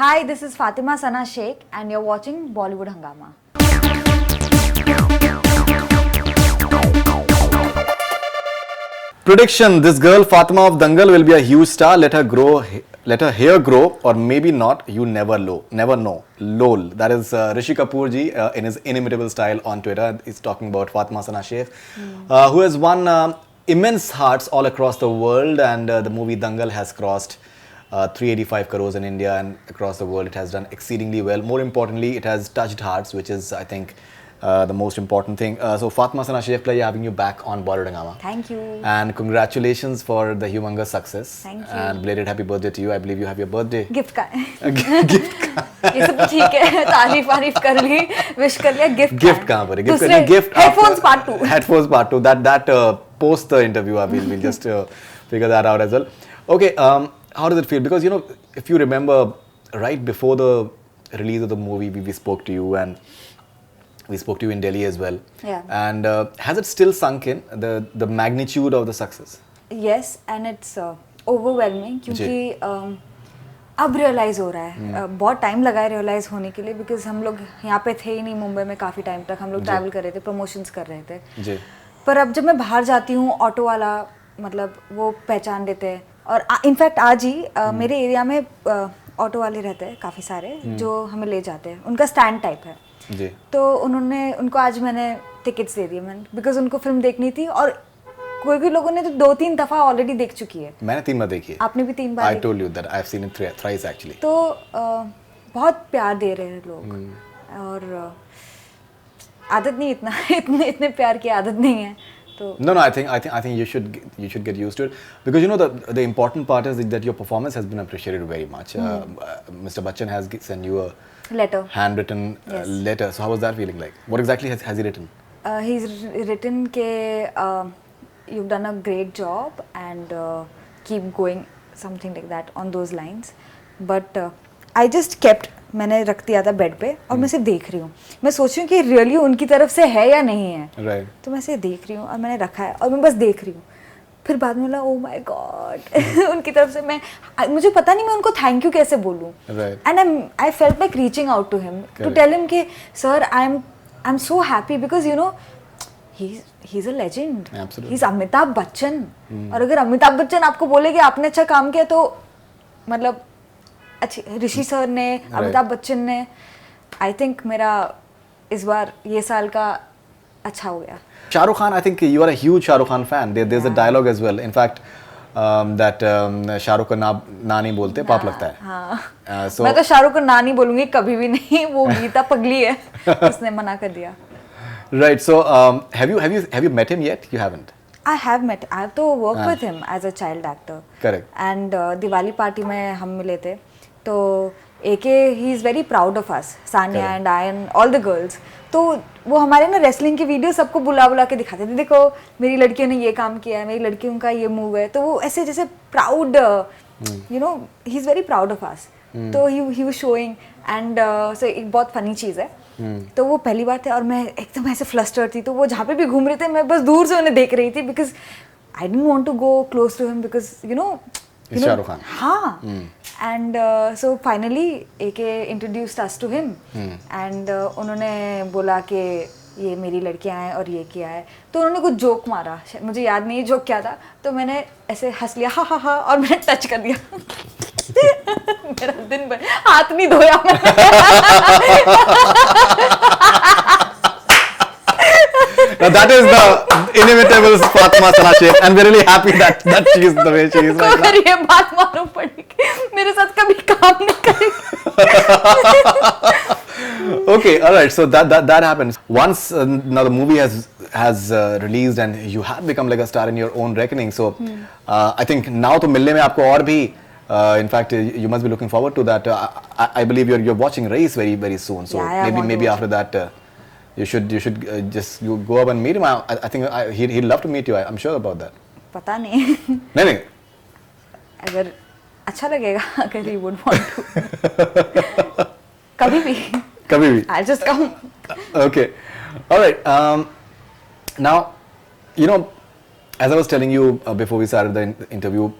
Hi, this is Fatima Sana Sheikh and you're watching Bollywood Hangama. Prediction: this girl Fatima of Dangal will be a huge star. Let her hair grow, or maybe not. You never know. Lol. That is Rishi Kapoor ji in his inimitable style on Twitter. He's talking about Fatima Sana Sheikh, who has won immense hearts all across the world, and the movie Dangal has crossed 385 crores in India, and across the world it has done exceedingly well. More importantly, it has touched hearts, which is, I think, the most important thing. So Fatima Sana Sheikh, pleasure having you back on Bollywood Hangama. Thank you. And congratulations for the humongous success. Thank you. And belated happy birthday to you. I believe you have your birthday. Gift का ये सब ठीक है, तारीफ कर ली, wish कर लिया, gift कहाँ पर है? दूसरे gift headphones part 2. Headphones part 2. That post the interview, we'll just figure that out as well. Okay, how does it feel? Because if you remember, right before the release of the movie, we spoke to you, and we spoke to you in Delhi as well. Yeah. And has it still sunk in the magnitude of the success? Yes, and it's overwhelming क्योंकि अब realise हो रहा है. बहुत time लगा है realise होने के लिए, बिकॉज हम लोग यहाँ पे थे ही नहीं मुंबई में काफ़ी टाइम तक. हम लोग ट्रैवल कर रहे थे, प्रमोशंस कर रहे थे. जी. पर अब जब मैं बाहर जाती हूँ, ऑटो वाला मतलब वो पहचान लेते हैं. और इनफैक्ट आज ही मेरे एरिया में ऑटो वाले रहते हैं काफ़ी सारे जो हमें ले जाते हैं. उनका स्टैंड टाइप है जी. तो उनको आज मैंने टिकट्स दे दिए मैंने, बिकॉज उनको फिल्म देखनी थी. और कोई लोगों ने तो 2-3 दफा ऑलरेडी देख चुकी है. मैंने 3 बार देखी है. आपने भी 3 बार? I told you that I have seen it thrice actually. तो बहुत प्यार दे रहे हैं लोग. और आदत नहीं इतने प्यार की आदत नहीं है. No, I think you should get used to it, because the important part is that your performance has been appreciated very much. Mr. Bachchan has sent you a letter, handwritten letter. So how was that feeling like? What exactly has he written? He's written ke you've done a great job and keep going, something like that on those lines. But I just kept, मैंने रख दिया था bed पे और मैं सिर्फ देख रही हूँ. मैं सोच रही हूँ कि रियली उनकी तरफ से है या नहीं है. Right. तो मैं सिर्फ देख रही हूँ और मैंने रखा है और मैं बस देख रही हूँ. फिर बाद में बोला, ओह माय गॉड, उनकी तरफ से मुझे पता नहीं मैं उनको थैंक यू कैसे बोलूँ. And I felt like reaching out to him to tell him कि sir I am so happy because he is a legend. He is Amitabh Bachchan. और अगर अमिताभ बच्चन आपको बोले कि आपने अच्छा काम किया, तो मतलब अच्छी ऋषि सर ने, अमिताभ बच्चन ने, आई थिंक मेरा इस बार ये साल का अच्छा हो गया. Shahrukh Khan, I think you are a huge Shahrukh Khan fan. There's a dialogue as well. In fact, that Shahrukh को ना नहीं बोलते, पाप लगता है. हाँ. So, मैं तो शाहरुख को ना नहीं बोलूँगी कभी भी नहीं. वो गीता पगली है, उसने मना कर दिया. Right. So have you met him yet? You haven't. I have met. I have to work with him as a child actor. Correct. And Diwali party में हम मिले थे. तो AK, he is very proud of us, Sanya and I and all the girls. तो वो हमारे ना wrestling की वीडियो सबको बुला के दिखाते थे. देखो मेरी लड़कियों ने ये काम किया है, मेरी लड़कियों का ये मूव है. तो वो ऐसे जैसे proud, he is very proud of us. तो he was showing and so एक बहुत फनी चीज़ है. तो वो पहली बार थे और मैं एकदम ऐसे फ्लस्टर्ड थी. तो वो जहाँ पे भी घूम रहे थे मैं बस दूर से उन्हें देख रही थी, because I didn't want to go close to him because Shahrukh Khan. हाँ. And so finally AK introduced us to him. And उन्होंने बोला कि ये मेरी लड़कियां हैं और ये किया है. तो उन्होंने कुछ जोक मारा, मुझे याद नहीं जोक क्या था. तो मैंने ऐसे हंस लिया, हा हा हा, और मैंने टच कर दिया. मेरा दिन भर हाथ नहीं धोया मैंने. Now that is the inimitable Fatima Sana Sheikh, and we're really happy that she is the way she is right now. अगर ये बात मालूम पड़ेगी, मेरे साथ कभी काम नहीं करेगी. Okay, all right. So that happens. Once now the movie has released and you have become like a star in your own reckoning. So I think now to मिलने में आपको और भी, in fact you must be looking forward to that. I believe you're watching Race very very soon. So yeah, maybe after that. You should just go up and meet him. I think he'd love to meet you. I'm sure about that. पता नहीं. नहीं. अगर अच्छा लगेगा, अगर he would want to. कभी भी. I'll just come. Okay. All right. Now, as I was telling you before we started the interview,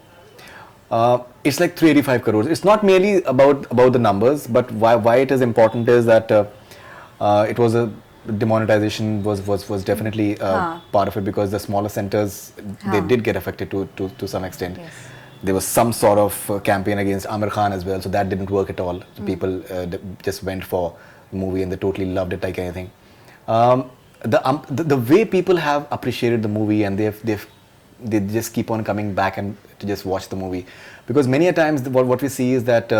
It's like 385 crores. It's not merely about the numbers, but why it is important is that it was a demonetization was definitely part of it, because the smaller centers they did get affected to some extent. Yes. There was some sort of campaign against Amir Khan as well, so that didn't work at all. So people just went for the movie and they totally loved it like anything. The way people have appreciated the movie, and they just keep on coming back and to just watch the movie, because many a times what we see is that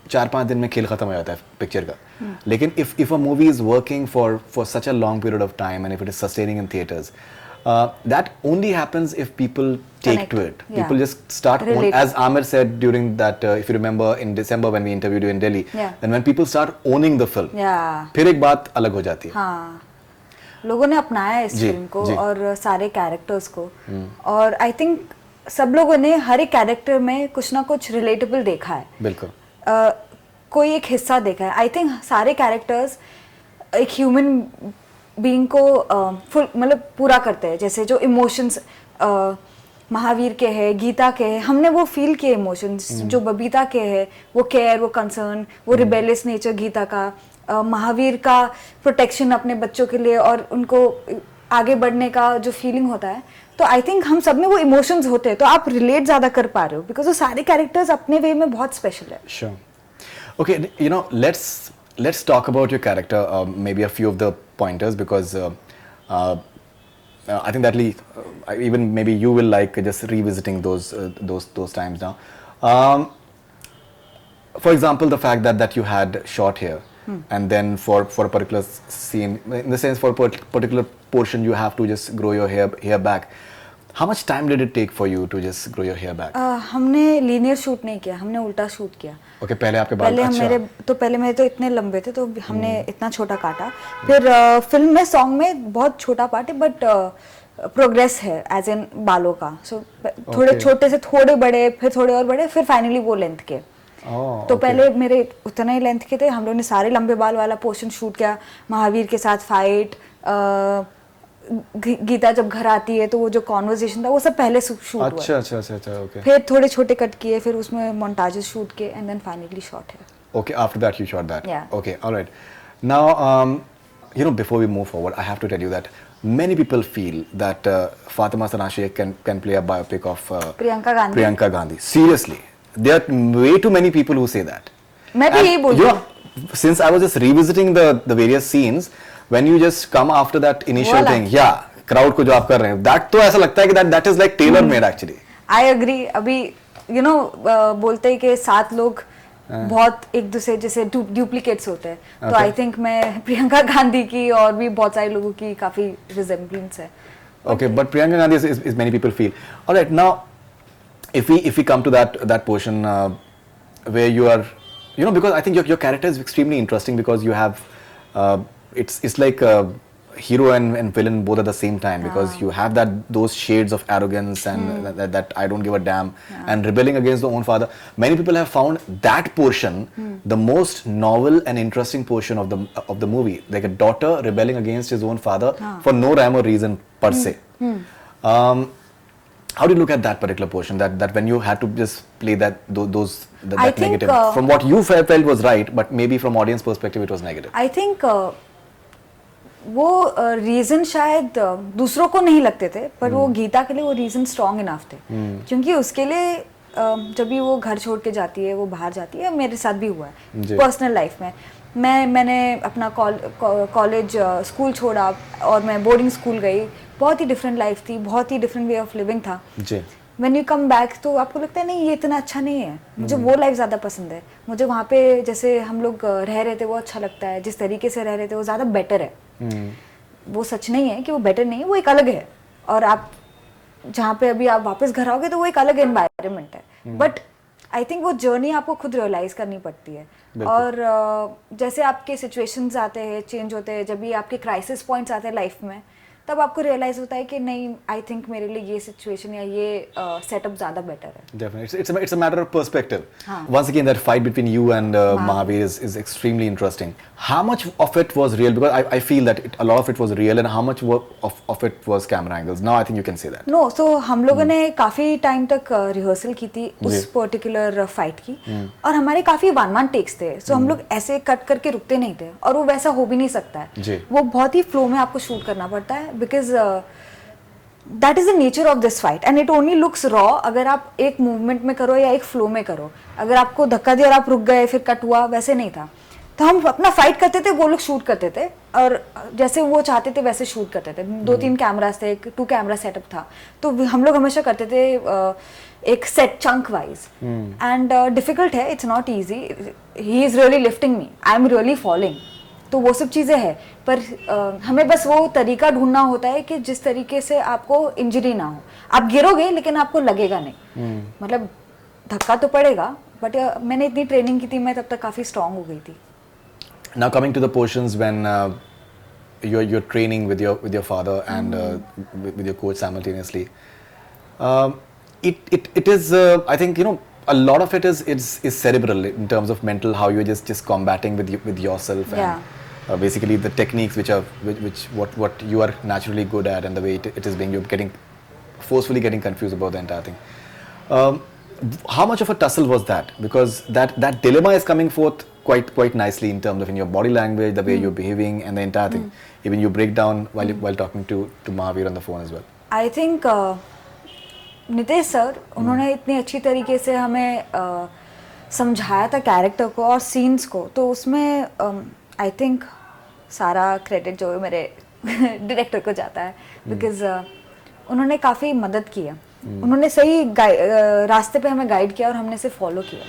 4-5 दिन में खेल खत्म हो जाता है picture का. लेकिन if a movie is working for such a long period of time, and if it is sustaining in theaters, that only happens if people take Connect. to it. Yeah. People just start Relate. as Amir said during that, if you remember in December when we interviewed you in Delhi, Yeah. then when people start owning the film, Yeah. फिर एक बात अलग हो जाती है. हाँ, लोगों ने अपनाया इस जी, फिल्म को जी. और सारे कैरेक्टर्स को, और आई थिंक सब लोगों ने हर एक कैरेक्टर में कुछ ना कुछ रिलेटेबल देखा है. बिल्कुल. कोई एक हिस्सा देखा है. आई थिंक सारे कैरेक्टर्स एक ह्यूमन बीइंग को फुल मतलब पूरा करते हैं. जैसे जो इमोशंस महावीर के हैं, गीता के हैं, हमने वो फील किए इमोशंस. जो बबीता के हैं, वो केयर, वो कंसर्न, वो रिबेलियस नेचर गीता का, महावीर का प्रोटेक्शन अपने बच्चों के लिए और उनको आगे बढ़ने का जो फीलिंग होता है. तो आई थिंक हम सब में वो इमोशंस होते हैं, तो आप रिलेट ज़्यादा कर पा रहे हो, बिकॉज वो सारे कैरेक्टर्स अपने वे में बहुत स्पेशल है. Sure. Okay, you know, let's talk about your character. Maybe a few of the pointers, because I think that even maybe you will like just revisiting those times now. For example, the fact that you had short hair, and then for a particular scene, in the sense for a particular portion, you have to just grow your hair back. How much time did it take for you to just grow your hair back? हमने linear shoot नहीं किया, हमने उल्टा shoot किया. Okay, पहले आपके बाल पहले मेरे तो इतने लंबे थे, तो हमने इतना छोटा काटा. फिर फिल्म में सॉन्ग में बहुत छोटा पार्ट है, बट प्रोग्रेस है एज इन बालों का. सो थोड़े छोटे से थोड़े बड़े, फिर थोड़े और बड़े, फिर फाइनली वो लेंथ के. तो पहले मेरे उतना ही लेंथ के थे. हम लोगों ने सारे लंबे बाल वाला पोर्शन शूट किया. महावीर के साथ फाइट, गीता जब घर आती है तो वो जो कॉन्वर्सेशन था वो सब पहले शूट हुआ. अच्छा, okay. फिर थोड़े छोटे कट किए, फिर उसमें मोन्टाजेस शूट किए, एंड देन फाइनली शॉट है. Okay, after that you shot that. Yeah. Okay, all right. Now, you know, before we move forward, I have to tell you that many people feel that Fatima Sana Sheikh can play a biopic of Priyanka Gandhi. Seriously, there are way too many people who say that. मैं भी यही बोलती हूँ. Since I was just revisiting the various scenes, when you just come after that initial thing, yeah, crowd को जो आप कर रहे हैं, that तो ऐसा लगता है कि that is like tailor made actually. I agree. अभी you know बोलते हैं कि 7 लोग बहुत एक दूसरे जैसे डुप्लीकेट्स होते हैं. तो आई थिंक मैं प्रियंका गांधी की और भी बहुत सारे लोगों की काफी रिजेम्बलेंस है. Okay, but Priyanka Gandhi is many people feel. All right, now if we come to that portion where you are, you know, because I think your character is extremely interesting, because you have it's like hero and villain both at the same time, because you have those shades of arrogance and that I don't give a damn, and rebelling against the own father. Many people have found that portion the most novel and interesting portion of the movie, like a daughter rebelling against his own father for no rhyme or reason per se. How do you look at that particular portion, that when you had to just play that negative, from what you felt was right, but maybe from audience perspective it was negative? I think वो reason शायद दूसरों को नहीं लगते थे, पर वो गीता के लिए वो रीजन स्ट्रॉन्ग इनफ थे. क्योंकि उसके लिए जब भी वो घर छोड़ के जाती है, वो बाहर जाती है, मेरे साथ भी हुआ है पर्सनल लाइफ में. मैंने अपना कॉलेज स्कूल छोड़ा और मैं बोर्डिंग स्कूल गई. बहुत ही डिफरेंट लाइफ थी, बहुत ही डिफरेंट वे ऑफ लिविंग था. व्हेन यू कम बैक तो आपको लगता है नहीं ये इतना अच्छा नहीं है. मुझे वो लाइफ ज़्यादा पसंद है. मुझे वहाँ पे जैसे हम लोग रह रहे थे वो अच्छा लगता है. जिस तरीके से रह रहे थे वो ज़्यादा बेटर है. वो सच नहीं है कि वो बेटर नहीं है, वो एक अलग है. और आप जहाँ पे अभी आप वापस घर आओगे तो वो एक अलग एनवायरनमेंट है. बट आई थिंक वो जर्नी आपको खुद रियलाइज करनी पड़ती है. और जैसे आपके सिचुएशंस आते हैं, चेंज होते हैं, जब भी आपके क्राइसिस पॉइंट्स आते हैं लाइफ में, तब आपको रियलाइज होता है कि नहीं, आई थिंक मेरे लिए ये सिचुएशन या ये सेटअप ज़्यादा बेटर है. Definitely, it's a matter of perspective. हाँ. Once again, that fight between you and Mahavir is extremely interesting. How much of it was real? Because I feel that a lot of it was real, and how much of it was camera angles? Now I think you can say that. No, so हम लोगों ने काफ़ी time तक rehearsal की थी उस particular fight की, और हमारे काफ़ी 1-1 टेक्स थे. सो हम लोग ऐसे कट करके रुकते नहीं थे, और वो वैसा हो भी नहीं सकता है. वो बहुत ही फ्लो में आपको शूट करना पड़ता है, because that is the nature of this fight, and it only looks raw अगर आप एक मूवमेंट में करो या एक फ्लो में करो. अगर आपको धक्का दिया और आप रुक गए फिर कट हुआ, वैसे नहीं था. तो हम अपना फाइट करते थे, वो लोग शूट करते थे, और जैसे वो चाहते थे वैसे शूट करते थे. 2-3 कैमरास थे, 2 कैमरा सेटअप था, तो हम लोग हमेशा करते थे एक set chunk wise. And difficult है, it's not easy. He is really lifting me, I am really falling. तो वो सब चीज़ें हैं, पर हमें बस वो तरीका ढूंढना होता है कि जिस तरीके से आपको इंजरी ना हो. आप गिरोगे लेकिन आपको लगेगा नहीं. मतलब धक्का तो पड़ेगा, बट मैंने इतनी ट्रेनिंग की थी, मैं तब तक काफ़ी स्ट्रांग हो गई थी. Now coming to the portions when you're training with your father and with your coach simultaneously, it is I think, you know, a lot of it is cerebral in terms of mental, how you're just combating with yourself, and basically the techniques which what you are naturally good at, and the way it is being, you're getting forcefully getting confused about the entire thing. How much of a tussle was that? Because that dilemma is coming forth quite nicely in terms of in your body language, the way you're behaving, and the entire thing. Even you break down while talking to Mahavir on the phone as well. I think Nitesh sir, उन्होंने इतनी अच्छी तरीके से हमें समझाया था character को और सीन्स को, तो उसमें आई थिंक सारा क्रेडिट जो है मेरे डायरेक्टर को जाता है, बिकॉज उन्होंने काफ़ी मदद की है. उन्होंने सही रास्ते पे हमें गाइड किया और हमने इसे फॉलो किया.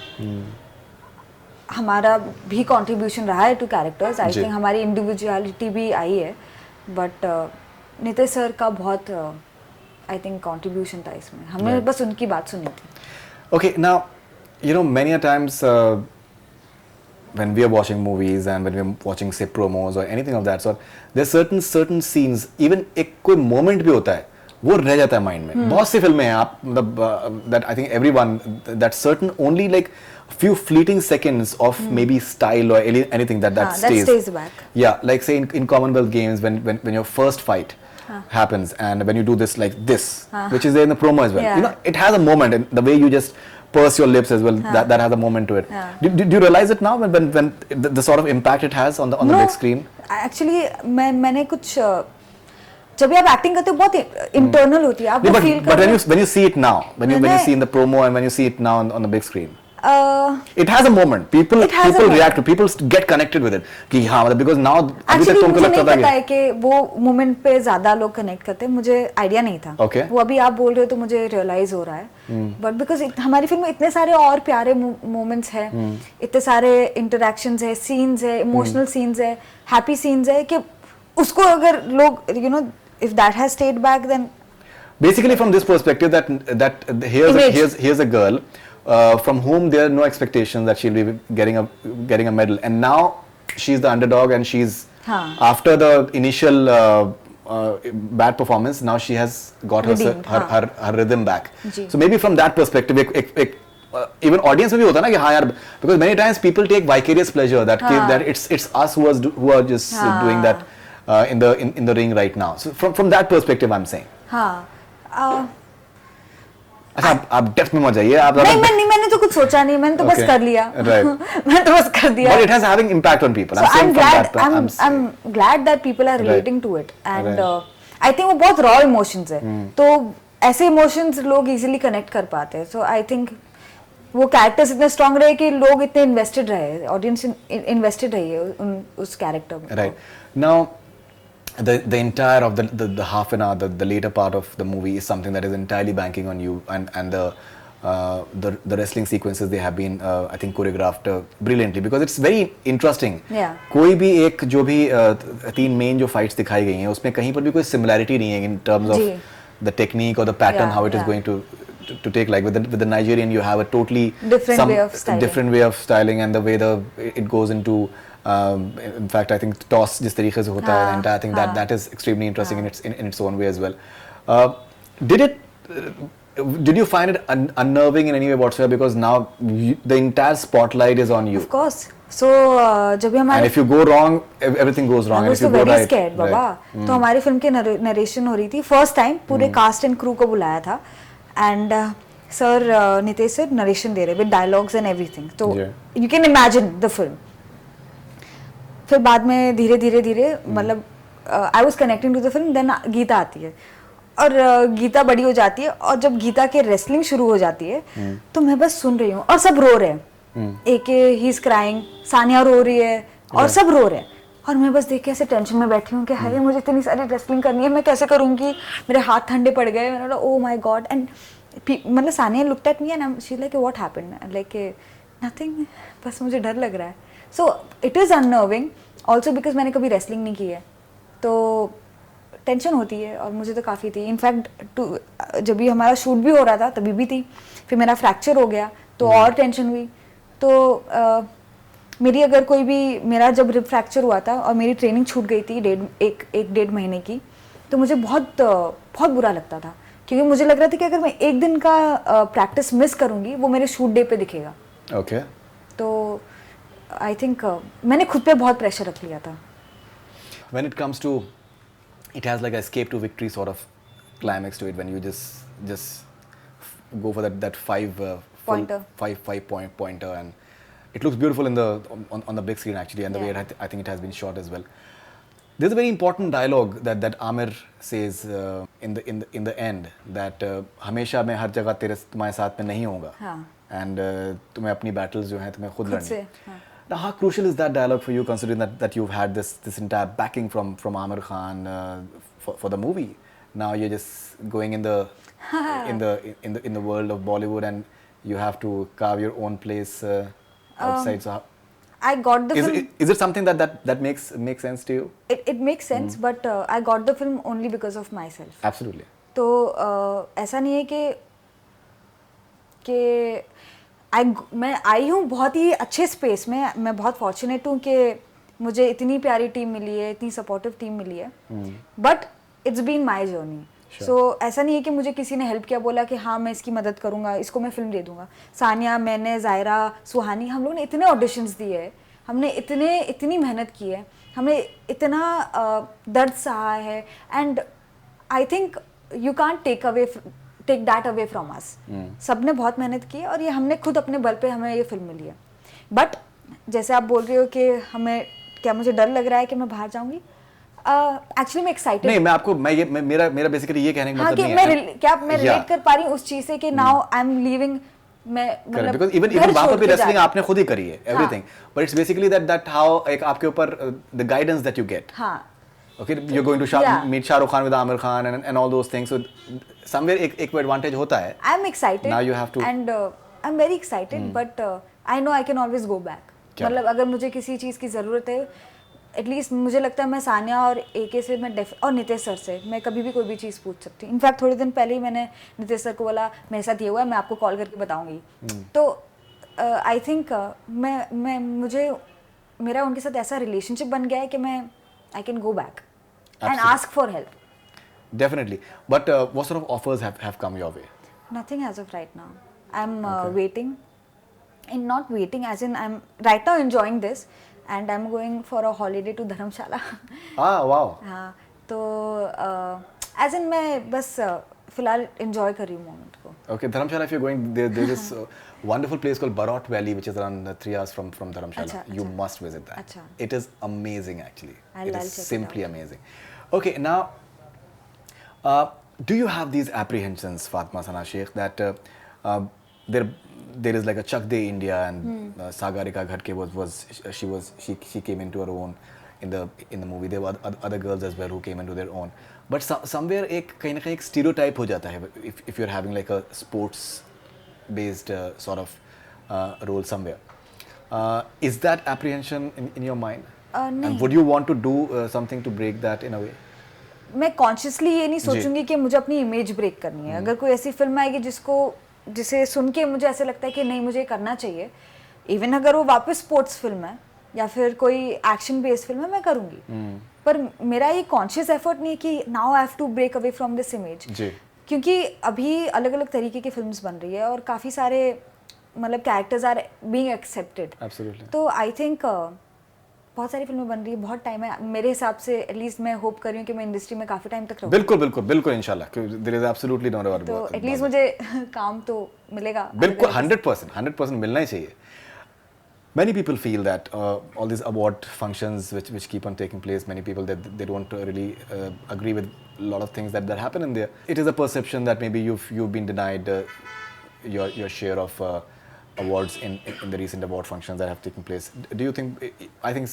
हमारा भी कंट्रीब्यूशन रहा है टू कैरेक्टर्स. आई थिंक हमारी इंडिविजुअलिटी भी आई है, बट नितेश सर का बहुत आई थिंक कंट्रीब्यूशन था इसमें. हमने बस उनकी बात सुनी थी. Okay, now, you know, many a times when we are watching movies and when we are watching say promos or anything of that sort, there's certain scenes, even एक कोई moment भी होता है वो रह जाता है माइंड में. बहुत सी फिल्में हैं आप मतलब that I think everyone that certain only like few fleeting seconds of maybe style or anything that stays back. Yeah, like say in Commonwealth Games when your first fight happens and when you do this like this, which is there in the promo as well. You know, it has a moment, and the way you just purse your lips as well, that has a moment to it. Do you realize it now when the sort of impact it has on the big screen? Actually मैंने कुछ जब भी आप acting करते हो बहुत internal होती है, आप वो फील करते हो. But when you see it now, when you see in the promo and when you see it now on the big screen, it has a moment. People react to, people get connected with it. कि हाँ मतलब because now अभी तक तुमको लगता था मुझे नहीं पता है कि वो मोमेंट पे ज्यादा लोग कनेक्ट करते हैं. मुझे आइडिया नहीं था. वो अभी आप बोल रहे हो तो मुझे रियलाइज हो रहा है. बट बिकॉज हमारी फिल्म में इतने सारे और प्यारे मोमेंट्स हैं, इतने सारे इंटरेक्शंस है, सीन्स है, इमोशनल सीन्स है, हैप्पी सीन्स है, कि उसको अगर लोग you know if that has stayed back, then basically from this perspective that here's a girl from whom there are no expectations that she'll be getting a medal, and now she's the underdog, and she's after the initial bad performance, now she has got her rhythm back. So maybe from that perspective even audience में भी होता है ना कि हाँ यार, because many times people take vicarious pleasure that it's us who are just doing that in the ring right now. So from that perspective I'm saying. अच्छा आप डेप्थ में मत जाइए. आप नहीं, मैंने तो कुछ सोचा नहीं, मैंने तो बस कर लिया. मैंने तो बस कर दिया. But it has having impact on people. So I'm glad that people are relating to it, and I think वो बहुत raw emotions है. तो ऐसे emotions लोग easily connect कर पाते हैं. So I think वो कैरेक्टर्स इतने स्ट्रांग रहे कि लोग इतने इन्वेस्टेड रहे, ऑडियंस इन्वेस्टेड रही है उस कैरेक्टर में. Right. Now the entire of the half an hour, the later part of the movie is something that is entirely banking on you, and the wrestling sequences, they have been I think choreographed brilliantly, because it's very interesting. कोई भी एक जो भी 3 main जो fights दिखाई गई हैं उसमें कहीं पर भी कोई सिमिलैरिटी नहीं है in terms of the technique or the pattern how it is going to take, like with the Nigerian you have a totally different way of styling, and the way it goes into in fact I think toss जिस तरीके से होता है, and I think that is extremely interesting in its own way as well. Did you find it unnerving in any way whatsoever, because now the entire spotlight is on you? Of course. So जब भी हमारे, and if you go wrong, everything goes wrong. and if you go right, scared, बाबा. तो हमारी film की narration हो रही थी first time, पूरे कास्ट एंड क्रू को बुलाया था, and sir Nitesh sir narration दे रहे विद डायलॉग्स एंड एवरीथिंग, तो you can imagine the film. फिर बाद में धीरे धीरे मतलब I was connecting to the film, then Geeta आती है, और गीता बड़ी हो जाती है, और जब गीता के रेसलिंग शुरू हो जाती है तो मैं बस सुन रही हूँ, और सब रो रहे हैं. एके ही इज क्राइंग, सानिया रो रही है, और सब रो रहे हैं, और मैं बस देख के ऐसे टेंशन में बैठी हूँ कि हाय मुझे इतनी सारी रेसलिंग करनी है, मैं कैसे करूँगी, मेरे हाथ ठंडे पड़ गए. मैंने बोला ओ माय गॉड. एंड मतलब Sania looked at me and she like what happened, like nothing, बस मुझे डर लग रहा है. So it is अननर्विंग also because मैंने कभी रेसलिंग नहीं की है, तो टेंशन होती है, और मुझे तो काफ़ी थी. इनफैक्ट जब भी हमारा शूट भी हो रहा था तभी भी थी. फिर मेरा फ्रैक्चर हो गया तो और टेंशन हुई. तो मेरी अगर कोई भी, मेरा जब रिब फ्रैक्चर हुआ था और मेरी ट्रेनिंग छूट गई थी एक डेढ़ महीने की, तो मुझे बहुत बुरा लगता था, क्योंकि मुझे लग रहा था कि अगर मैं एक दिन का प्रैक्टिस मिस करूँगी वो मेरे शूट डे पे दिखेगा. ओके. तो आई थिंक मैंने खुद पे बहुत प्रेशर रख लिया था. When it comes to, it has like a escape to victory sort of climax to it, when you just go for that five point pointer, and it looks beautiful on the big screen actually, and the way I think it has been shot as well. There's a very important dialogue that Amir says in the end, that हमेशा मैं हर जगह तुम्हारे साथ में नहीं होगा, and तुम्हें अपनी battles जो हैं तुम्हें खुद लड़नी. Now, how crucial is that dialogue for you, considering that you've had this entire backing from Amir Khan for the movie? Now you're just going in the world of Bollywood, and you have to carve your own place outside. So I got the film. Is it something that makes sense to you? It makes sense, but I got the film only because of myself. Absolutely. तो ऐसा नहीं है कि मैं आई हूँ बहुत ही अच्छे space में. मैं बहुत फॉर्चुनेट हूँ कि मुझे इतनी प्यारी टीम मिली है, इतनी सपोर्टिव टीम मिली है, but it's been my journey. So ऐसा नहीं है कि मुझे किसी ने हेल्प किया, बोला कि हाँ मैं इसकी मदद करूँगा, इसको मैं फिल्म दे दूँगा. सानिया, मैंने, जायरा, सुहानी, हम लोगों ने इतने ऑडिशंस दिए हैं, हमने इतनी मेहनत की है, हमने इतना दर्द सहा है, and I think you can't take that away from us. सबने बहुत मेहनत की है, और ये हमने खुद अपने बल पे हमें ये फिल्म मिली है. बट जैसे आप बोल रहे हो कि हमें क्या, मुझे डर लग रहा है कि मैं बाहर जाऊंगी, एक्चुअली मैं एक्साइटेड नहीं. मैं आपको मेरा बेसिकली ये कहने का मतलब नहीं है क्या मैं रिलेट कर पा रही हूँ उस चीज से कि नाउ आई एम लिविंग. मैं मतलब बिकॉज़ इवन वहां पर भी रेसलिंग आपने खुद ही करी है, everything, but it's basically that how एक आपके ऊपर the guidance that you gate. हां. Okay, you're going to meet Shah Rukh Khan with Amir Khan and all those things. So somewhere एक advantage होता है. I'm excited. Now you have to. And I'm very excited, but I know I can always go back. मतलब अगर मुझे किसी चीज़ की ज़रूरत है, एटलीस्ट मुझे लगता है मैं सानिया और एके से मैं और नितेश सर से मैं कभी भी कोई भी चीज़ पूछ सकती हूँ. इनफैक्ट थोड़े दिन पहले ही मैंने नितेश सर को बोला मेरे साथ ये हुआ है, मैं आपको कॉल करके बताऊँगी. तो आई थिंक मुझे मेरा उनके साथ ऐसा रिलेशनशिप बन गया है कि मैं I can go back and ask for help. Definitely. But what sort of offers have come your way? Nothing as of right now. I'm waiting. And not waiting as in I'm right now enjoying this, and I'm going for a holiday to Dharamshala. Wow. हाँ, तो as in मैं बस फिलहाल enjoy कर रही हूँ moment को. Okay, Dharamshala, if you're going, there's this wonderful place called Barot Valley, which is around 3 hours from Dharamshala. You must visit that. Achha. It is amazing, actually. I'll it is check simply it out. amazing. Okay, now, do you have these apprehensions, Fatma Sana Sheikh, that there is like a Chak De India, and Sagarika Ghatke she came into her own in the movie. There were other girls as well who came into their own. But somewhere कहीं ना कहीं एक stereotype हो जाता है if you're having like a sports based sort of role somewhere. Is that apprehension in your mind? नहीं. And would you want to do something to break that in a way? मैं consciously ये नहीं सोचूंगी कि मुझे अपनी image break करनी है। अगर कोई ऐसी फिल्म आएगी जिसे सुन के मुझे ऐसे लगता है कि नहीं मुझे करना चाहिए, इवन अगर वो वापस स्पोर्ट्स फिल्म है या फिर कोई एक्शन बेस्ड फिल्म है, मैं करूँगी। पर मेरा ये कॉन्शियस एफर्ट नहीं है कि now I have to break away from this image, क्योंकि अभी अलग अलग तरीके की फिल्म्स बन रही है और काफ़ी सारे मतलब कैरेक्टर्स आर बीइंग एक्सेप्टेड। तो आई थिंक बहुत सारी फिल्में बन रही है, बहुत टाइम है मेरे हिसाब से। एटलीस्ट मैं होप कर रही हूँ कि मैं इंडस्ट्री में काफ़ी टाइम तक रहूँ। बिल्कुल बिल्कुल बिल्कुल इंशाल्लाह, there is absolutely no doubt. तो एटलीस्ट मुझे काम तो मिलेगा। बिल्कुल 100% मिलना ही चाहिए। Many people feel that all these award functions which keep on taking place, many people that they don't really agree with a lot of things that happen in there. It is a perception that maybe you've been denied your share of awards in the recent award functions that have taken place. Do you think? I think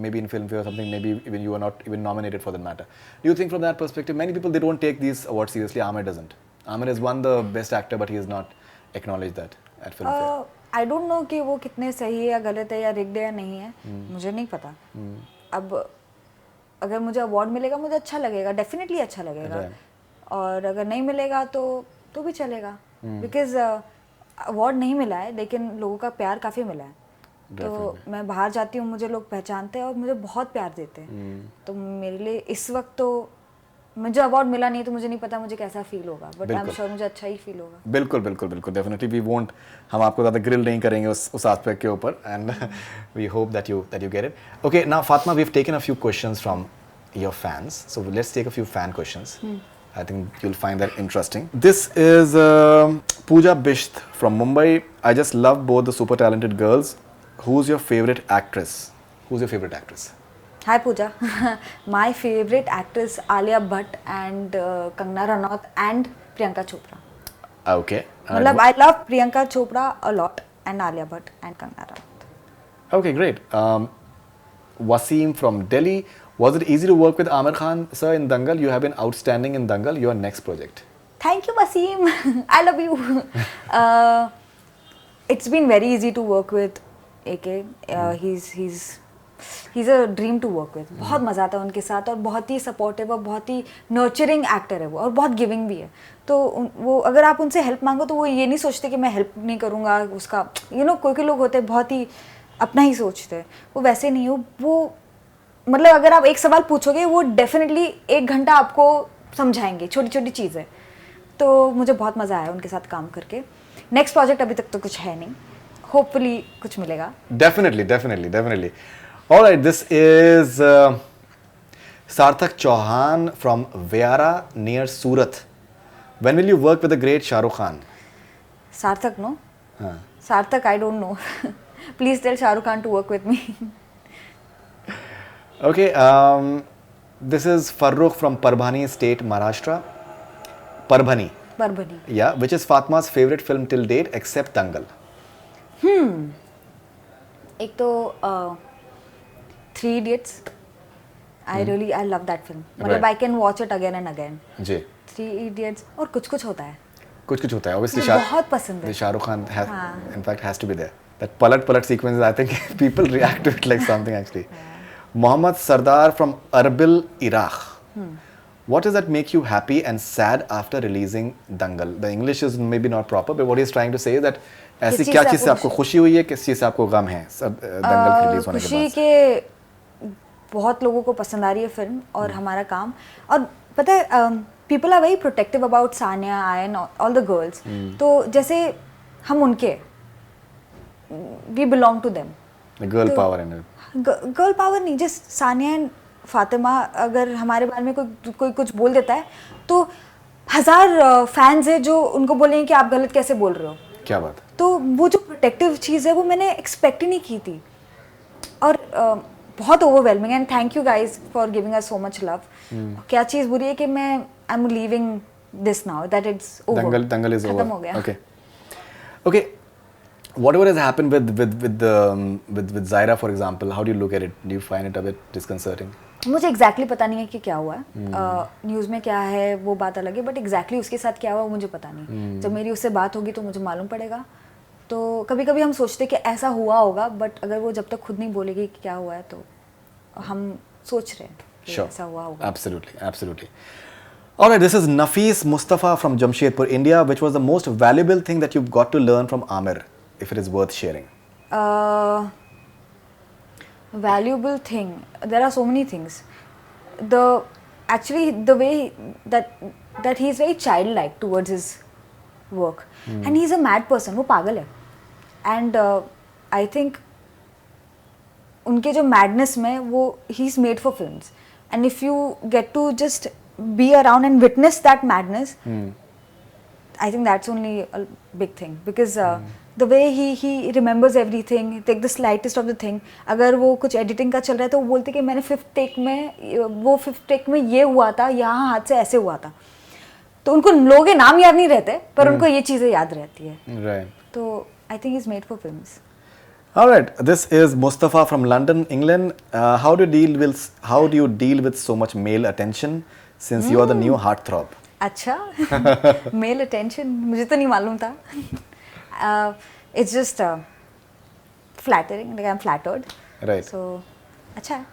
maybe in Filmfare or something, maybe even you are not even nominated for that matter. Do you think from that perspective, many people they don't take these awards seriously? Aamir doesn't. Aamir has won the best actor, but he has not acknowledged that at Filmfare. I don't no कि वो कितने सही है या गलत है या rigged है या नहीं है, मुझे नहीं पता। अब अगर मुझे अवार्ड मिलेगा मुझे अच्छा लगेगा, डेफिनेटली अच्छा लगेगा। और अगर नहीं मिलेगा तो भी चलेगा, बिकॉज अवार्ड नहीं मिला है लेकिन लोगों का प्यार काफ़ी मिला है। तो मैं बाहर जाती हूँ, मुझे लोग पहचानते हैं और मुझे बहुत प्यार देते हैं। तो मेरे लिए इस वक्त तो मुझे अवार्ड मिला नहीं तो मुझे नहीं पता मुझे कैसा फील होगा, बट आई एम श्योर मुझे अच्छा ही फील होगा। बिल्कुल बिल्कुल बिल्कुल, डेफिनेटली वी वोंट, हम आपको ज़्यादा ग्रिल नहीं करेंगे उस एस्पेक्ट के ऊपर, and we hope that you get it. Okay, now Fatima, we have taken a few questions from your fans, so let's take a few fan questions. I think you'll find that interesting. This is Pooja Bisht from Mumbai. I just love both the super talented girls. Who's your favorite actress? Who's your favorite actress? Hi Pooja. My favorite actress Alia Bhatt and Kangana Ranaut and Priyanka Chopra. Okay. मतलब I love Priyanka Chopra a lot and Alia Bhatt and Kangana Ranaut. Okay, great. Wasim from Delhi. Was it easy to work with Aamir Khan, sir, in Dangal? You have been outstanding in Dangal. Your next project. Thank you, Wasim. I love you. It's been very easy to work with AK. He's a dream to work with. बहुत मज़ा आता है उनके साथ और बहुत ही supportive और बहुत ही नर्चरिंग एक्टर है वो और बहुत गिविंग भी है। तो वो अगर आप उनसे हेल्प मांगो तो वो ये नहीं सोचते कि मैं हेल्प नहीं करूँगा उसका, कोई लोग होते हैं बहुत ही अपना ही सोचते हैं, वो वैसे नहीं हो। वो मतलब अगर आप एक सवाल पूछोगे वो डेफिनेटली 1 घंटा आपको समझाएंगे छोटी छोटी चीज़ें। तो मुझे बहुत मज़ा आया उनके साथ काम करके। नेक्स्ट प्रोजेक्ट अभी तक तो कुछ है नहीं, होपफुली कुछ मिलेगा। Definitely. Alright, this is Sarthak Chauhan from Vyara near Surat. When will you work with the great Shahrukh Khan? Sarthak no, Sarthak I don't know. Please tell Shahrukh Khan to work with me. Okay, this is Farrukh from Parbhani State, Maharashtra. Parbhani. Yeah, which is Fatma's favorite film till date except Dangal? एक तो 3 Idiots. I love that film. मतलब I can watch it again and again. Ji. 3 Idiots और कुछ होता है. कुछ होता है. Obviously, बहुत पसंद है. Shahrukh Khan in fact has to be there. That palat sequences, I think people react to it like something actually. Mohammad Sardar from Erbil, Iraq. What does that make you happy and sad after releasing Dangal? The English is maybe not proper, but what he's trying to say is that ऐसी क्या चीज़ से आपको खुशी हुई है, किस चीज़ से आपको गम है दंगल के रिलीज होने के बाद? खुशी के बहुत लोगों को पसंद आ रही है फिल्म और हमारा काम। और पता है people are very protective about Sania, Ayan, all the girls. तो जैसे हम उनके we belong to them. Girl power in it. Girl power नहीं, जस्ट सानिया एंड फातिमा अगर हमारे बारे में कोई कुछ बोल देता है तो 1000 फैंस है जो उनको बोलेंगे कि आप गलत कैसे बोल रहे हो। क्या बात है। तो वो जो प्रोटेक्टिव चीज़ है वो मैंने एक्सपेक्ट ही नहीं की थी और बहुत overwhelming. And thank you guys for giving us so much love. क्या चीज़ बुरी है कि मैं I am leaving this now, that it's over. Dangal is over, खत्म हो गया। Okay whatever has happened with Zaira, for example, how do you look at it? Do you find it a bit disconcerting? मुझे exactly पता नहीं है कि क्या हुआ है। न्यूज़ में क्या है वो बात अलग है, बट exactly उसके साथ क्या हुआ वो मुझे पता नहीं। जब मेरी उससे बात होगी तो मुझे मालूम पड़ेगा। तो कभी कभी हम सोचते कि ऐसा हुआ होगा, बट अगर वो जब तक खुद नहीं बोलेगी कि क्या हुआ है तो हम सोच रहे हैं। कि Sure. ऐसा हुआ होगा. Absolutely, absolutely. All right, this is Nafis Mustafa from Jamshedpur, India. Which was the most valuable thing that you've got to learn from Amir, if it is worth sharing? Valuable thing. There are so many things. Actually the way that he's very childlike towards his work, and he's a mad person. वो पागल है. And I think उनके जो madness में वो he's made for films, and if you get to just be around and witness that madness, I think that's only a big thing, because the way he remembers everything, take the slightest of the thing. अगर वो कुछ editing का चल रहा है तो वो बोलते कि मैंने fifth take में ये हुआ था, यहाँ हाथ से ऐसे हुआ था. तो उनको लोगों के नाम याद नहीं रहते, पर उनको ये चीज़ें याद रहती है. Right. तो I think he's made for films. All right, this is Mustafa from London, England. How do you deal with so much male attention, since you are the new heartthrob? अच्छा, male attention मुझे तो नहीं मालूम था. It's just flattering, like I'm flattered. Right. So अच्छा है.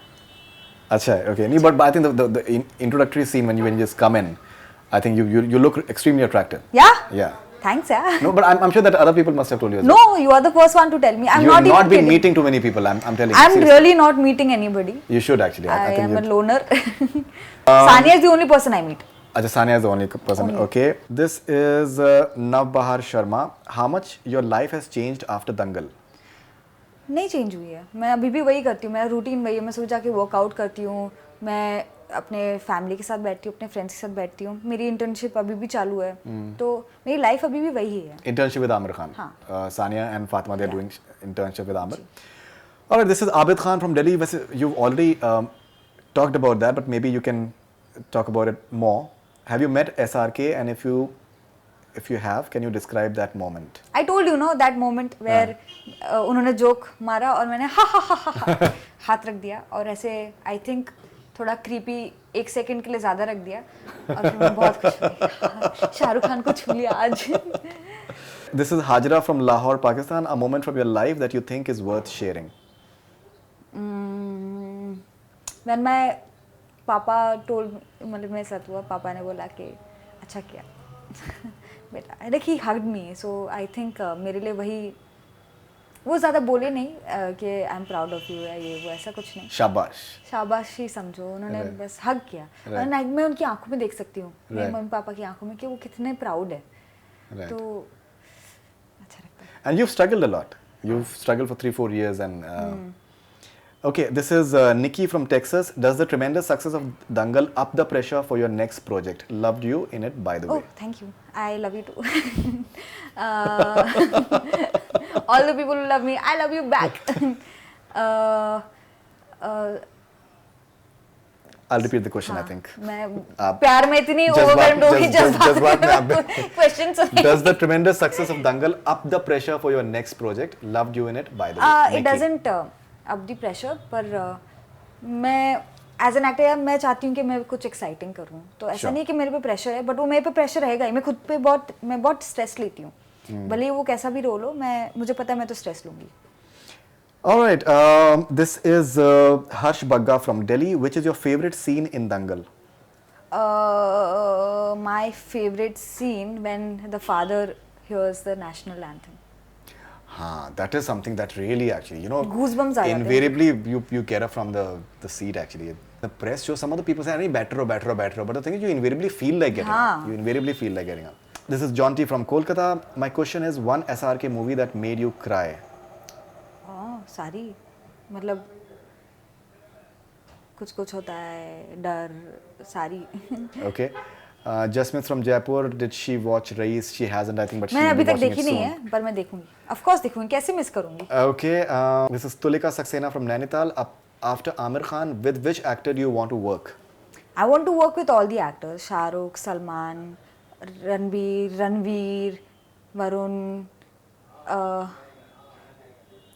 Acha, okay. No, but I think the introductory scene when you just come in, I think you look extremely attractive. Yeah? Yeah. Thanks, yeah. No, but I'm sure that other people must have told you as well. No, you are the first one to tell me. I'm You not have even not been kidding. meeting too many people. I'm telling you. I'm seriously. really not meeting anybody. You should actually. I think am a you'd- loner. Sania is the only person I meet. Acha, Sania is the only person. Only. Okay. This is Navbahar Sharma. How much your life has changed after Dangal? नहीं change हुई है. मैं अभी भी वही करती हूँ. मेरा रूटीन वही है. मैं सुबह जाके वर्कआउट करती हूँ. मैं अपने फैमिली के साथ बैठती हूँ, अपने फ्रेंड्स के साथ बैठती हूँ. मेरी इंटर्नशिप अभी भी चालू है. तो मेरी लाइफ अभी भी वही है. Internship with Amir Khan. हाँ. Sania and Fatima, they're Yeah. doing internship with Amir. All right, this is Abid Khan from Delhi. You've already talked about that, but maybe you can talk about it more. Have you met SRK, and if you have, can you describe that moment? I told you, no, that moment where उन्होंने joke मारा और मैंने हा हाथ रख दिया और ऐसे I think थोड़ा creepy 1 सेकंड के लिए ज़्यादा रख दिया और फिर मैं बहुत खुश हुई. शाहरुख खान को छू लिया आज. This is Hajra from Lahore, Pakistan. A moment from your life that you think is worth sharing. When my पापा told, मतलब मेरे साथ हुआ, पापा ने बोला कि अच्छा किया बेटा. Like he hugged me, so I think मेरे लिए वही, वो ज़्यादा बोले नहीं कि I am proud of you या ये वो, ऐसा कुछ नहीं. Shabash. शाबाशी समझो. उन्होंने Right. बस हग किया. Right. और मैं उनकी आंखों में देख सकती हूँ, मेरे Right. मम्मी पापा की आंखों में, कि वो कितने प्राउड है. Right. तो अच्छा लगता है. And you've struggled a lot. You've struggled for 3-4 years, and okay, this is Nikki from Texas. Does the tremendous success of Dangal up the pressure for your next project? Loved you in it, by the way. Oh, thank you. I love you too. All the people who love me, I love you back. I'll repeat the question. I हाँ, think. मैं प्यार में इतनी जज्बात- overwhelmed हो गई, जज्बात में आप question soon. Does the tremendous success of Dangal up the pressure for your next project? Loved you in it, by the way. It Nikki. doesn't up the pressure, पर मैं एज एन एक्टर मैं चाहती हूँ कि मैं कुछ exciting करूँ. तो ऐसा Sure. नहीं कि मेरे पे प्रेशर है, बट वो मेरे पे प्रेशर रहेगा ही. मैं खुद पे बहुत स्ट्रेस लेती हूँ. भले ही वो कैसा भी रोल हो, मुझे पता है मैं तो स्ट्रेस लूँगी. All right. This is Harsh Bagga from Delhi. Which is your favorite scene in Dangal? My favorite scene when the father hears the national anthem. That is something that really actually, Goosebumps आ जाते हैं. invariably you get up from the seat actually. The press shows some of the people say, better, but the thing is you invariably feel like getting up. You invariably feel like getting up. This is John T from Kolkata. My question is one SRK movie that made you cry. सारी, मतलब कुछ होता है, डर, सारी. Okay. Jasmine from Jaipur, did she watch Raees? She hasn't, I think, but मैंने she'll अभी be तक watching देखी it नहीं soon. है, पर मैं देखूंगी. Of course देखूंगी, कैसे मिस करूंगी. Okay, this is Tulika Saxena from Nainital. After Amir Khan, with which actor do you want to work? I want to work with all the actors. Shahrukh, Salman, Ranveer, Varun,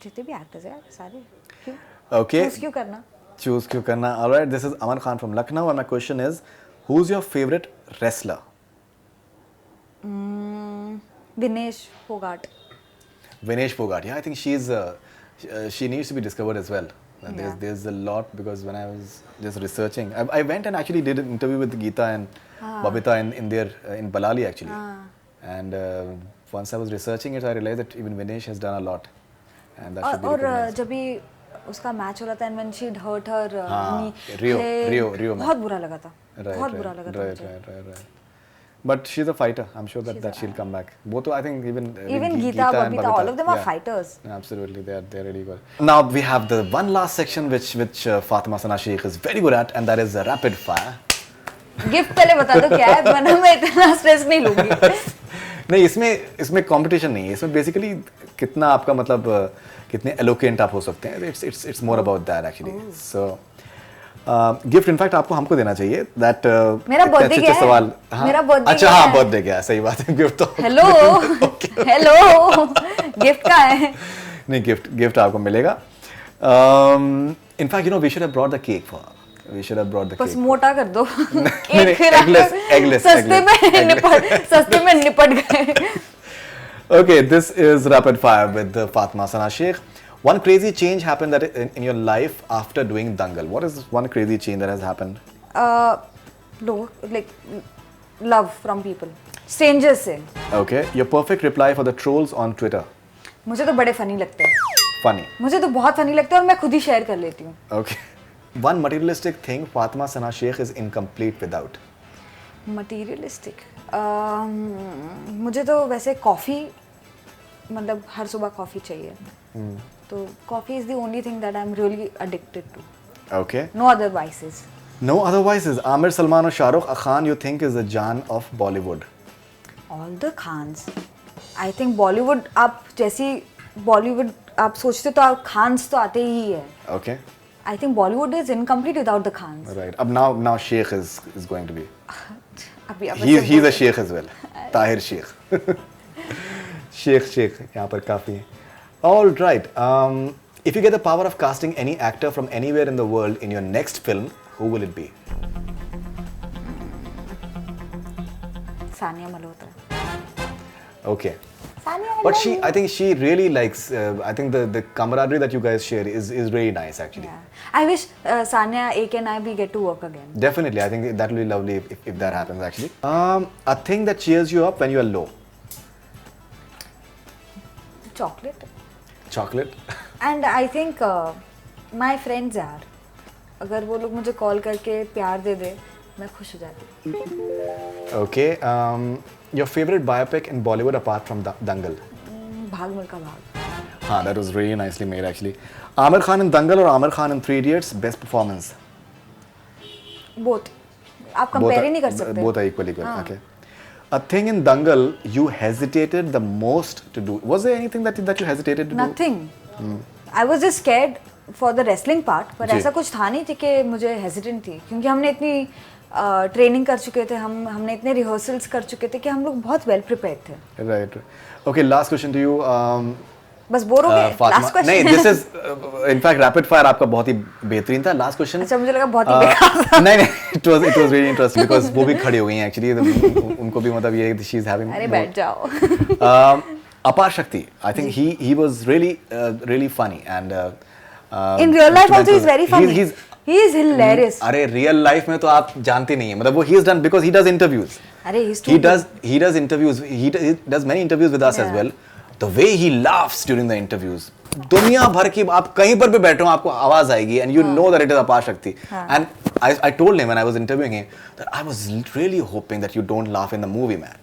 जितने भी actors हैं सारे. क्यों? Okay. Choose क्यों करना? Choose क्यों करना? All right, this is Aman Khan from Lucknow, and my question is, who's your favorite wrestler? Vinesh Fogart. Vinesh Fogart. Yeah, I think she needs to be discovered as well. There's a lot, because when I was just researching, I went and actually did an interview with Geeta and Babita in in Balali actually. And once I was researching it, I realized that even Vinesh has done a lot, and that should be और recognized. जब भी उसका match हो रहा था and when she hurt her knee, Rio बहुत बुरा लगा था, Right, बहुत right, बुरा लगा था right, मुझे. right. But she's a fighter. I'm sure that she'll come back. Both, I think, even Geeta, and Babita, all of them are yeah. fighters. Absolutely, they're really good. Now we have the one last section which Fatima Sana Sheikh is very good at, and that is rapid fire. Gift पहले बता दो क्या है, वरना मैं इतना stress नहीं लूंगी. नहीं, इसमें कंपटीशन नहीं है. इसमें बेसिकली कितना आपका मतलब कितने एलोकेंट आप हो सकते हैं. It's more about that actually. So gift in fact आपको हमको देना चाहिए. दैट मेरा बर्थडे क्या है? सवाल. मेरा बर्थडे अच्छा, हाँ, बर्थडे क्या है, सही बात है. गिफ्ट तो हेलो गिफ्ट का है. नहीं, गिफ्ट आपको मिलेगा. In fact we should have brought the cake for. We should have brought the बस cake. मोटा कर दो. Eggless. सस्ते में निपट गए. Okay, this is rapid fire with Fatima Sana Sheikh. One crazy change happened that in your life after doing Dangal. What is one crazy change that has happened? Like love from people, strangers से. Okay, your perfect reply for the trolls on Twitter. मुझे तो बड़े funny लगते हैं. Funny. मुझे तो बहुत funny लगता है और मैं खुद ही शेयर कर लेती हूँ. Okay. One materialistic thing Fatima Sana Sheikh is incomplete without. Materialistic. मुझे तो वैसे कॉफ़ी, मतलब हर सुबह कॉफ़ी चाहिए. तो coffee is the only thing that I'm really addicted to. Okay. No other vices. No other vices. Amir, Salman or Shah Rukh Khan you think is the Jaan of Bollywood? All the Khans. I think Bollywood, आप जैसी Bollywood आप सोचते तो आप खान्स तो आते ही है. Okay. I think Bollywood is incomplete without the Khans. Right. Ab now Sheikh is going to be. अभी He's a Sheikh as well. Tahir Sheikh. Sheikh यहाँ पर काफी है. All right. If you get the power of casting any actor from anywhere in the world in your next film, who will it be? Sania Malhotra. Okay. But I think she really likes. I think the camaraderie that you guys share is really nice actually. Yeah. I wish Sanya, AK and I we get to work again. Definitely, I think that will be lovely if that happens actually. A thing that cheers you up when you are low. Chocolate. Chocolate. And I think my friends यार, अगर वो लोग मुझे call करके प्यार दे दे, मैं खुश हो जाती. Okay. Your favorite biopic in Bollywood apart from Dangal? भाग मिल्खा भाग. हाँ, that was really nicely made actually. Amir Khan in Dangal or Amir Khan in Three Idiots? Best performance? Both. आप compare ही नहीं कर सकते. Both are equally good. Okay. A thing in Dangal you hesitated the most to do. Was there anything that you hesitated to do? Nothing. I was just scared for the wrestling part, पर ऐसा कुछ था नहीं थी कि मुझे hesitant थी, क्योंकि हमने इतनी ट्रेनिंग कर चुके थे, हमने इतने रिहर्सल्स कर चुके थे कि हम लोग बहुत वेल प्रिपेयर्ड थे. Right. Okay, last question to you. बस बोर हो गए. Last question. नहीं, this is in fact rapid fire आपका बहुत ही बेहतरीन था. Last question. अच्छा, मुझे लगा बहुत ही बेकार था. नहीं, it was really interesting because वो भी खड़ी हो गई हैं actually. उनको भी मतलब ये she is having. अरे बैठ जाओ. Apar Shakti, I think he was really funny and. In real life also he's very funny. He is hilarious. अरे रियल लाइफ में तो आप जानते नहीं है, मतलब वो he has done because he does interviews. अरे he does interviews. He does many interviews with us as well. The way he laughs during the interviews. दुनिया भर की आप कहीं पर भी बैठे हो आपको आवाज आएगी and you know that it is Apar Shakti. And I told him when I was interviewing him that I was really hoping that you don't laugh in the movie, man.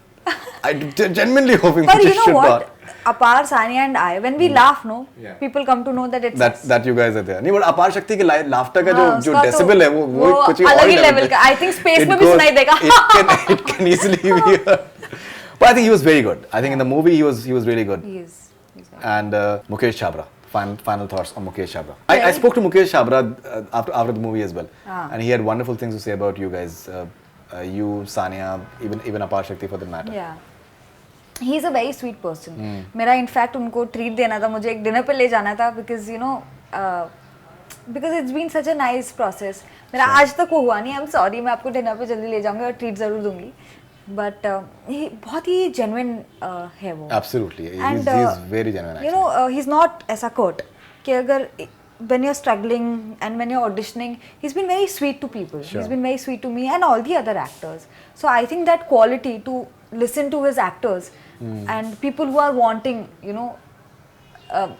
I genuinely hoping that you should not. Apar, Sania and I, when we laugh, no, people come to know that it's us. That you guys are there. नहीं, but Apar Shakti के laughter का जो decibel है वो कुछ अलग ही level का. I think space में भी सुनाई देगा. It can easily be. But I think he was very good. I think in the movie he was really good. He is. And Mukesh Chabra. Final thoughts on Mukesh Chabra. I spoke to Mukesh Chabra after the movie as well, and he had wonderful things to say about you guys. You, Sania, even Apar Shakti for that matter. Yeah. He is a very sweet person. मेरा in fact उनको treat देना था, मुझे एक dinner पे ले जाना था because you know because it's been such a nice process. मेरा आज तक वो हुआ नहीं. आई एम सॉरी, मैं आपको डिनर पे जल्दी ले जाऊंगी और ट्रीट जरूर दूंगी. बट बहुत ही जेन्युइन है वो. Absolutely, he's very genuine. You know, he's not ऐसा कर्ट कि अगर when you're struggling and when you're auditioning, he's been very sweet to people. Sure. He's been very sweet to me and all the other actors. So I think that quality to listen to his actors and people who are wanting, you know,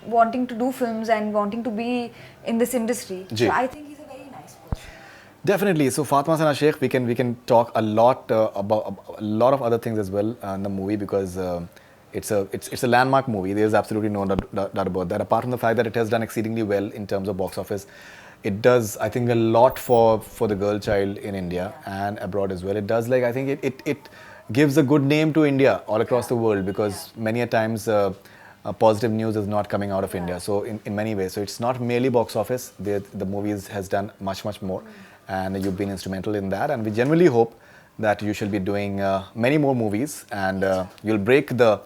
wanting to do films and wanting to be in this industry. Ji. So I think he's a very nice person. Definitely. So Fatma Sana Sheikh, we can talk a lot about a lot of other things as well in the movie, because it's a landmark movie. There's absolutely no doubt about that. Apart from the fact that it has done exceedingly well in terms of box office, it does, I think, a lot for the girl child in India and abroad as well. It does, like, I think it gives a good name to India all across the world, because many a times positive news is not coming out of India. So in many ways, so it's not merely box office. The movie has done much more, and you've been instrumental in that. And we genuinely hope that you shall be doing many more movies, and you'll break the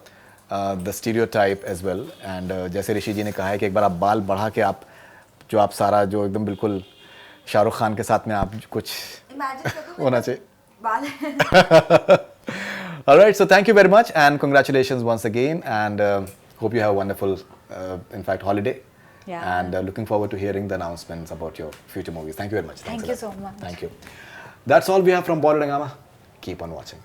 stereotype as well. And जैसे ऋषि जी ने कहा है कि एक बार आप बाल बढ़ा के आप जो आप सारा जो एकदम बिल्कुल शाहरुख खान के साथ में आप कुछ होना चाहिए. All right, so thank you very much and congratulations once again, and hope you have a wonderful, in fact, holiday. Yeah. And looking forward to hearing the announcements about your future movies. Thank you very much. Thank you so much. Thank you. That's all we have from Bollywood Hungama. Keep on watching.